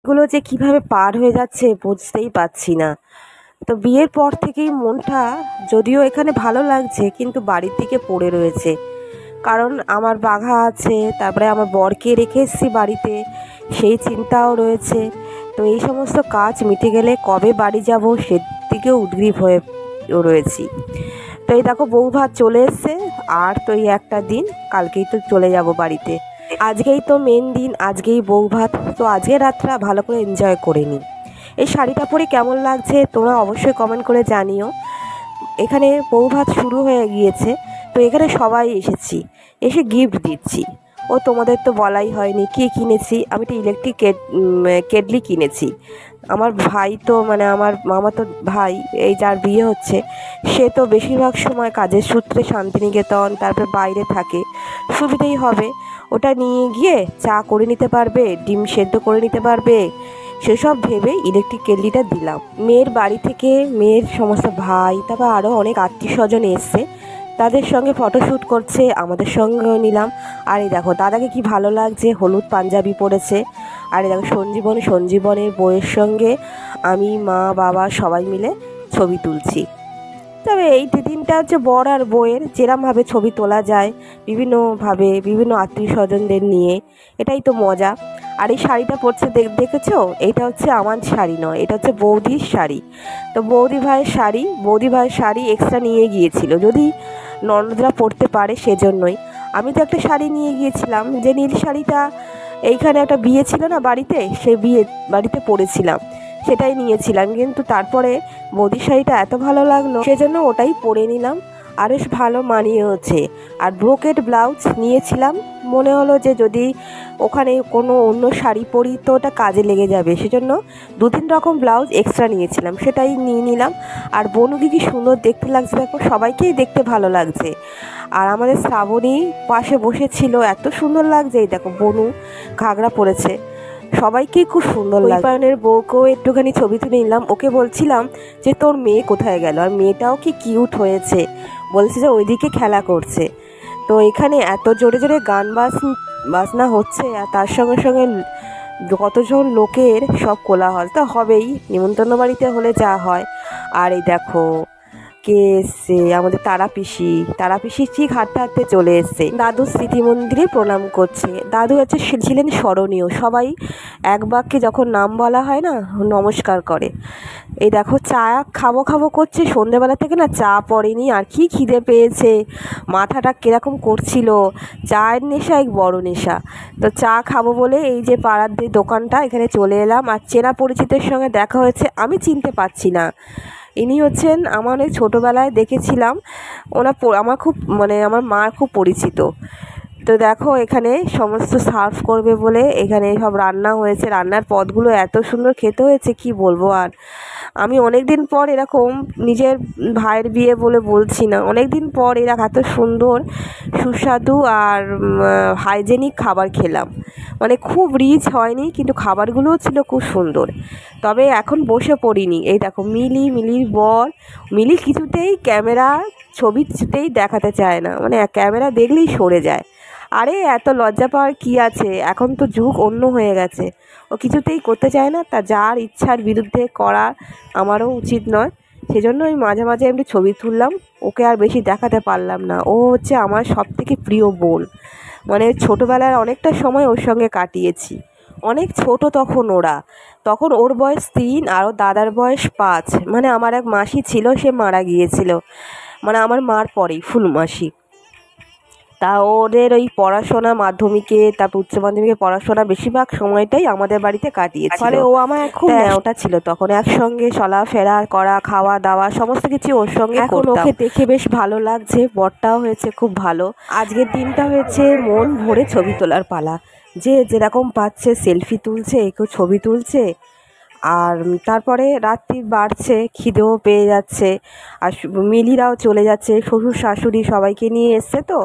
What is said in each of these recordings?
এগুলো যে কিভাবে পার হয়ে যাচ্ছে বুঝতেই পারছি না। তো বিয়ের পর থেকেই মনটা যদিও এখানে ভালো লাগছে, কিন্তু বাড়ির দিকে পড়ে রয়েছে। কারণ আমার বাঘা আছে, তারপরে আমার বরকে রেখে এসেছি বাড়িতে, সেই চিন্তাও রয়েছে। তো এই সমস্ত কাজ মিটে গেলে কবে বাড়ি যাব সেদিকেও উদ্গ্রীব হয়ে রয়েছি। তো এই দেখো বউ ভাত চলে এসছে, আর তো এই একটা দিন, কালকেই তো চলে যাব বাড়িতে। আজকেই তো মেন দিন, আজকেই বউ ভাত, তো আজকের রাতটা ভালো করে এনজয় করে নিই। এই শাড়িটা পরে কেমন লাগছে তোমরা অবশ্যই কমেন্ট করে জানিও। এখানে বউ ভাত শুরু হয়ে গিয়েছে, তো এখানে সবাই এসেছি, এসে গিফট দিচ্ছি। ও তোমাদের তো বলাই হয়নি কী কিনেছি। আমি তো ইলেকট্রিক কেটলি কিনেছি। আমার ভাই তো আমার মামা তো ভাই, এই যার বিয়ে হচ্ছে, সে তো বেশিরভাগ সময় কাজের সূত্রে শান্তিনিকেতন তারপরে বাইরে থাকে, সুবিধেই হবে। ওটা নিয়ে গিয়ে চা করে নিতে পারবে, ডিম সেদ্ধ করে নিতে পারবে, সেসব ভেবে ইলেকট্রিক কেটলিটা দিলাম। মেয়ের বাড়ি থেকে মেয়ের সমস্ত ভাই, তারপর আরও অনেক আত্মীয় স্বজন এসছে, তাদের সঙ্গে ফটোশ্যুট করছে, আমাদের সঙ্গেও নিলাম। আর এই দেখো দাদাকে কি ভালো লাগছে, হলুদ পাঞ্জাবি পরেছে। আর এই দেখো সঞ্জীবনের বউয়ের সঙ্গে আমি, মা, বাবা সবাই মিলে ছবি তুলছি। তবে এই দিনটা হচ্ছে বর আর বউয়ের যেরমভাবে ছবি তোলা যায় বিভিন্নভাবে, বিভিন্ন আত্মীয় স্বজনদের নিয়ে, এটাই তো মজা। আর এই শাড়িটা পরছে দেখেছো, এটা হচ্ছে আমার শাড়ি নয়, এটা হচ্ছে বৌদির শাড়ি। তো বৌদি ভাইয়ের শাড়ি এক্সট্রা নিয়ে গিয়েছিল, যদি ননদরা পরতে পারে সেজন্যই। আমি তো একটা শাড়ি নিয়ে গিয়েছিলাম, যে নীল শাড়িটা এইখানে একটা বিয়ে ছিল না বাড়িতে, সেই বাড়িতে পরেছিলাম, সেটাই নিয়েছিলাম। কিন্তু তারপরে বৌদির শাড়িটা এত ভালো লাগলো, সেজন্য ওটাই পরে নিলাম, আর বেশ ভালো মানিয়েওছে। আর ব্রোকেট ব্লাউজ নিয়েছিলাম, মনে হলো যে যদি ওখানে কোনো অন্য শাড়ি পরি তো ওটা কাজে লেগে যাবে, সেজন্য 2-3 রকম ব্লাউজ এক্সট্রা নিয়েছিলাম, সেটাই নিয়ে নিলাম। আর বনুকে কি সুন্দর দেখতে লাগছে দেখো, সবাইকেই দেখতে ভালো লাগছে। আর আমাদের শ্রাবণী পাশে বসেছিল, এত সুন্দর লাগছে। এই দেখো বনু ঘাগরা পরেছে, সবাইকেই খুব সুন্দর লাগে। পায়নের বউকেও একটুখানি ছবি তুলে নিলাম, ওকে বলছিলাম যে তোর মেয়ে কোথায় গেল, আর মেয়েটাও কি কিউট হয়েছে, বলছে যে ওইদিকে খেলা করছে। তো এখানে এত জোরে জোরে গান বাজনা হচ্ছে, আর তার সঙ্গে সঙ্গে কতজন লোকের সব কোলাহল তো হবেই, নিমন্ত্রণ বাড়িতে হলে যা হয়। আর এই দেখো কে এসছে, আমাদের তারা পিসি ঠিক হাঁটতে হাঁটতে চলে এসছে, দাদু স্মৃতি মন্দিরে প্রণাম করছে। দাদু হচ্ছে ছিলেন স্মরণীয়, সবাই এক বাক্যে যখন নাম বলা হয় না নমস্কার করে। এই দেখো চা খাবো করছে, সন্ধ্যেবেলা থেকে না চা পড়েনি, আর কি খিদে পেয়েছে, মাথাটা কিরকম করছিল, চায়ের নেশা এক বড় নেশা। তো চা খাবো বলে এই যে পাড়ার দোকানটা, এখানে চলে এলাম। আর চেনা পরিচিতের সঙ্গে দেখা হয়েছে, আমি চিনতে পারছি না। ইনি হচ্ছেন আমার অনেক ছোটোবেলায় দেখেছিলাম, আমার খুব আমার মার খুব পরিচিত। তো দেখো এখানে সমস্ত সার্ভ করবে বলে এখানে সব রান্না হয়েছে, রান্নার পদগুলো এত সুন্দর খেতে হয়েছে কি বলবো। আর আমি অনেক দিন পর এরকম, নিজের ভাইয়ের বিয়ে বলে বলছি না, অনেক দিন পর এরা এত সুন্দর সুস্বাদু আর হাইজেনিক খাবার খেলাম। খুব রিচ হয়নি, কিন্তু খাবারগুলোও ছিল খুব সুন্দর। তবে এখন বসে পড়িনি। এই দেখো মিলির বর, মিলি কিছুতেই ছবি কিছুতেই দেখাতে চায় না, ক্যামেরা দেখলেই সরে যায়। আরে এত লজ্জা পাওয়ার কী আছে, এখন তো যুগ অন্য হয়ে গেছে। ও কিছুতেই করতে চায় না, তা যার ইচ্ছার বিরুদ্ধে করা আমারও উচিত নয়। সেজন্য আমি মাঝে মাঝে এমনি ছবি তুললাম, ওকে আর বেশি দেখাতে পারলাম না। ও হচ্ছে আমার সবথেকে প্রিয় বোন, ছোটোবেলার অনেকটা সময় ওর সঙ্গে কাটিয়েছি। অনেক ছোট তখন ওর বয়স 3 আর ওর দাদার বয়স 5। আমার এক মাসি ছিল, সে মারা গিয়েছিল, আমার মার পরেই ফুল মাসি। তা ওদের ওই পড়াশোনা, মাধ্যমিকে তারপর উচ্চ মাধ্যমিকে পড়াশোনা বেশিরভাগ সময়টাই আমাদের বাড়িতে কাটিয়েছে। ফলে ও আমার খুব ন্যাওটা ছিল, তখন একসঙ্গে চলাফেরা করা, খাওয়া দাওয়া সমস্ত কিছু ওর সঙ্গে করতাম। ওকে দেখে বেশ ভালো লাগছে, বরটাও হয়েছে খুব ভালো। আজকের দিনটা হয়েছে মন ভরে ছবি তোলার পালা, যে যেরকম পাচ্ছে সেলফি তুলছে, কেউ ছবি তুলছে। আর তারপরে রাত্রি বাড়ছে, খিদেও পেয়ে যাচ্ছে, আর মিলিরাও চলে যাচ্ছে, শ্বশুর শাশুড়ি সবাইকে নিয়ে এসছে তো,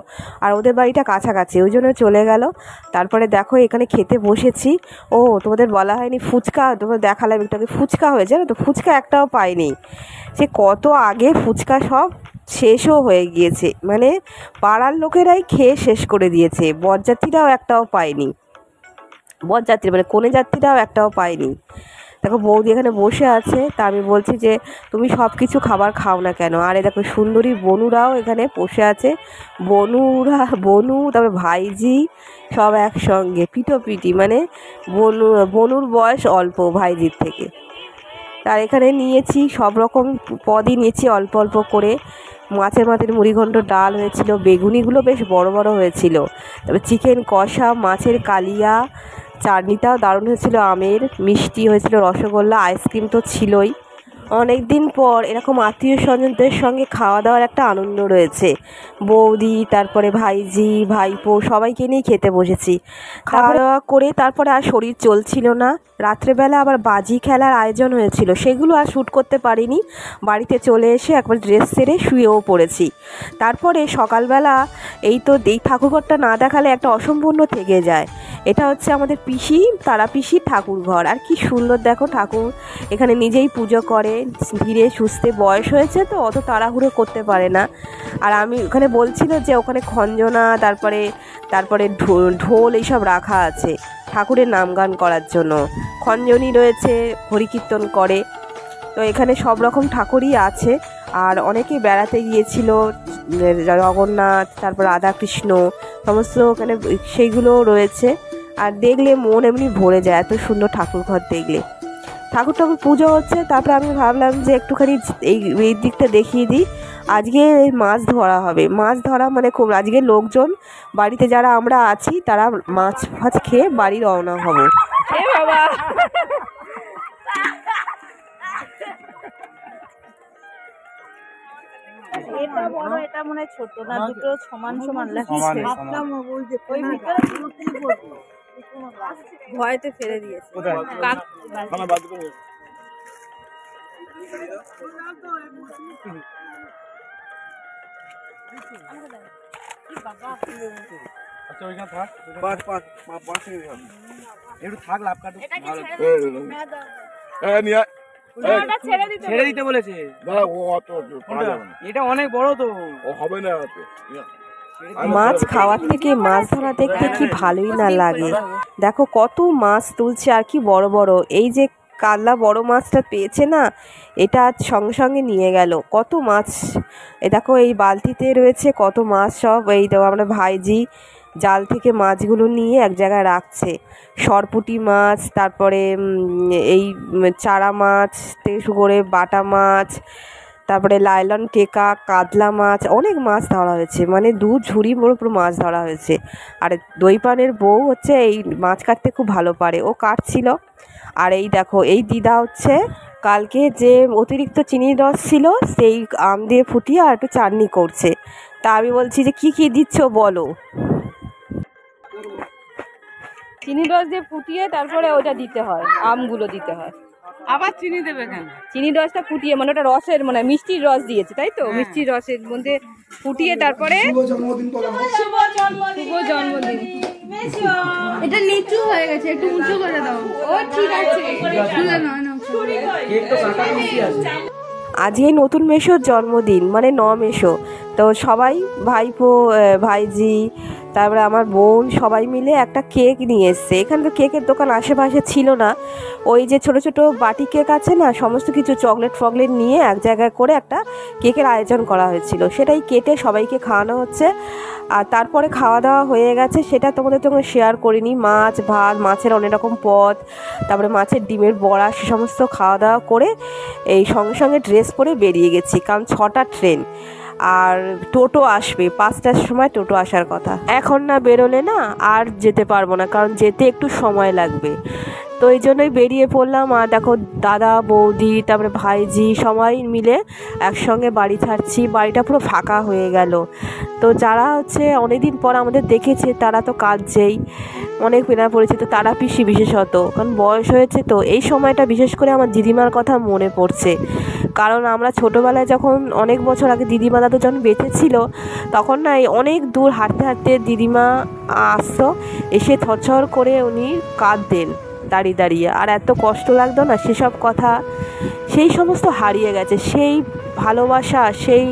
আর ওদের বাড়িটা কাছাকাছি, ওই জন্য চলে গেল। তারপরে দেখো এখানে খেতে বসেছি। ও তোমাদের বলা হয়নি, ফুচকা তোমাদের দেখালাম একটু, ফুচকা হয়েছে না, তো ফুচকা একটাও পাইনি। সে কত আগে ফুচকা সব শেষও হয়ে গিয়েছে, পাড়ার লোকেরাই খেয়ে শেষ করে দিয়েছে, বরযাত্রীরাও একটাও পায়নি। বরযাত্রী মানে কনে যাত্রীরাও একটাও পাইনি। দেখো বৌদি এখানে বসে আছে, তা আমি বলছি যে তুমি সব কিছু খাবার খাও না কেন। আর দেখো সুন্দরী বনুরাও এখানে বসে আছে, বনু তারপরে ভাইজি সব একসঙ্গে পিটোপিটি, মানে বনুর বয়স অল্প ভাইজির থেকে। তার এখানে নিয়েছি সব রকম পদই নিয়েছি অল্প অল্প করে। মাছের মুড়িঘণ্ট ডাল হয়েছিল, বেগুনিগুলো বেশ বড় বড় হয়েছিল, তারপরে চিকেন কষা, মাছের কালিয়া, চাটনিটাও দারুণ হয়েছিল, আমের মিষ্টি হয়েছিল, রসগোল্লা, আইসক্রিম তো ছিলই। অনেক দিন পর এরকম আত্মীয় স্বজনদের সঙ্গে খাওয়া দাওয়ার একটা আনন্দ রয়েছে। বৌদি, তারপরে ভাইজি, ভাইপো সবাইকে নিয়ে খেতে বসেছি। খাওয়া দাওয়া করে তারপরে আর শরীর চলছিল না। রাত্রেবেলা আবার বাজি খেলার আয়োজন হয়েছিল, সেগুলো আর শ্যুট করতে পারিনি। বাড়িতে চলে এসে একবার ড্রেস সেরে শুয়েও পড়েছি। তারপরে সকালবেলা এই ঠাকুরঘরটা না দেখালে একটা অসম্পূর্ণ থেকে যায়। এটা হচ্ছে আমাদের পিসি, তারা পিসির ঠাকুর ঘর। আর কি সুন্দর দেখো, ঠাকুর এখানে নিজেই পুজো করে, ধীরে সুস্থে, বয়স হয়েছে তো অত তাড়াহুড়ো করতে পারে না। আর আমি ওখানে বলছিল যে ওখানে খঞ্জনা, তারপরে ঢোল এইসব রাখা আছে ঠাকুরের নামগান করার জন্য। খঞ্জনি রয়েছে, হরিকীর্তন করে। তো এখানে সব রকম ঠাকুরই আছে। আর অনেকেই বেড়াতে গিয়েছিল, জগন্নাথ, তারপর রাধাকৃষ্ণ সমস্ত ওখানে সেইগুলো রয়েছে। আর দেখলে মন এমনি ভরে যায়, এত সুন্দর ঠাকুর ঘর দেখলে। ঠাকুর পুজো হচ্ছে, তারপরে আমি ভাবলাম যে একটুখানি এই দিকটা দেখিয়ে দিই। আজকে মাছ ধরা হবে, মাছ ধরা মানে খুব, আজকে লোকজন বাড়িতে যারা আমরা আছি তারা মাছ ফাছ খেয়ে বাড়ি রওনা হব। বাবা এটা বড়, এটা মনে হয় ছোট না, দুটো সমান সমান লাগছে। ভয়তে ফেলে দিয়েছে। ছেড়ে দিতে বলেছে। এটা অনেক বড় তো, ও হবে না। মাছ খাওয়ার থেকে মাছ ধরা দেখতে কি ভালোই না লাগে। দেখো কত মাছ তুলছে, আর কি বড় বড়। এই যে কাতলা বড় মাছটা পেয়েছে না, এটা সঙ্গে সঙ্গে নিয়ে গেল কত মাছ। এ দেখো এই বালতিতে রয়েছে কত মাছ সব। এই দেখো আমরা ভাইজি জাল থেকে মাছগুলো নিয়ে এক জায়গায় রাখছে। সরপুঁটি মাছ, তারপরে এই চারা মাছ থেকে শুরু করে বাটা মাছ, তারপরে লাইলন টেকা, কাতলা মাছ, অনেক মাছ ধরা হয়েছে, মানে দু ঝুড়ি পুরো মাছ ধরা হয়েছে। আর দইপানের বউ হচ্ছে এই মাছ কাটতে খুব ভালো পারে, ও কাটছিল। আর এই দেখো এই দিদা হচ্ছে কালকে যে অতিরিক্ত চিনির রস ছিল সেই আম দিয়ে ফুটিয়ে আর একটু চাটনি করছে। তা আমি বলছি যে কি দিচ্ছ বলো। চিনির রস দিয়ে ফুটিয়ে তারপরে ওটা দিতে হয়, আমগুলো দিতে হয়। আবার চিনি দেবে কেন? চিনির রসটা ফুটিয়ে, মানে ওটা রসের, মানে মিষ্টির রস দিয়েছে তাই তো, মিষ্টির রসের মধ্যে ফুটিয়ে তারপরে। শুভ জন্মদিন। এটা নিচু হয়ে গেছে, একটু উঁচু করে দাও। ও ঠিক আছে, আজকে নতুন মেশোর জন্মদিন, মানে মেশো। তো সবাই ভাইপো, ভাইজি, তারপরে আমার বোন সবাই মিলে একটা কেক নিয়ে এসছে। এখানে তো কেকের দোকান আশেপাশে ছিল না, ওই যে ছোট ছোট বাটি কেক আছে না, সমস্ত কিছু চকলেট ফকলেট নিয়ে এক জায়গায় করে একটা কেকের আয়োজন করা হয়েছিল। সেটাই কেটে সবাইকে খাওয়ানো হচ্ছে। আর তারপরে খাওয়া দাওয়া হয়ে গেছে, সেটা তোমাদের সঙ্গে শেয়ার করিনি। মাছ ভাত, মাছের অনেক রকম পদ, তারপরে মাছের ডিমের বড়া, সে সমস্ত খাওয়া দাওয়া করে এই সঙ্গে সঙ্গে ড্রেস পরে বেরিয়ে গেছি, কারণ 6টা ট্রেন। আর টোটো আসবে 5টার সময়, টোটো আসার কথা। এখন না বেরোলে না আর যেতে পারবো না, কারণ যেতে একটু সময় লাগবে। তো এই জন্যই বেরিয়ে পড়লাম। আর দেখো দাদা, বৌদি, তারপরে ভাইজি সবাই মিলে একসঙ্গে বাড়ি ছাড়ছি। বাড়িটা পুরো ফাঁকা হয়ে গেল। তো যারা হচ্ছে অনেকদিন পর আমাদের দেখেছে তারা তো কাঁদছেই, অনেক পেনা পড়েছে। তো তারা পিসি বিশেষত, কারণ বয়স হয়েছে তো এই সময়টা বিশেষ করে আমার দিদিমার কথা মনে পড়ছে। কারণ আমরা ছোটোবেলায় যখন, অনেক বছর আগে দিদিমা দাদু যখন বেঁচে ছিল, তখন না এই অনেক দূর হাঁটতে হাঁটতে দিদিমা আসতো, এসে থরথর করে উনি কাঁদতেন। দাঁড়িয়ে দাঁড়িয়ে, আর এত কষ্ট লাগতো না সেসব কথা, সেই সমস্ত হারিয়ে গেছে। সেই ভালোবাসা, সেই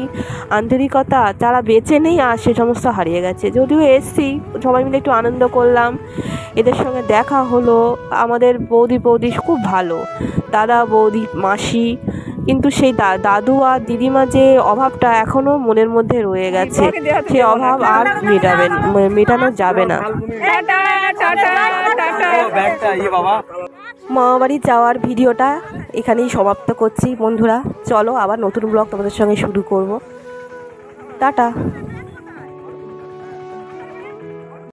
আন্তরিকতা যারা বেঁচে নেই আর সে সমস্ত হারিয়ে গেছে। যদিও এসছি, সবাই মিলে একটু আনন্দ করলাম, এদের সঙ্গে দেখা হলো। আমাদের বৌদি খুব ভালো, দাদা বৌদি মাসি, কিন্তু সেই দাদু আর দিদিমা যে অভাবটা এখনও মনের মধ্যে রয়ে গেছে, সে অভাব আর মেটানো যাবে না। মামাবাড়ি যাওয়ার ভিডিওটা এখানেই সমাপ্ত করছি বন্ধুরা। চলো আবার নতুন ব্লগ তোমাদের সঙ্গে শুরু করব। টাটা।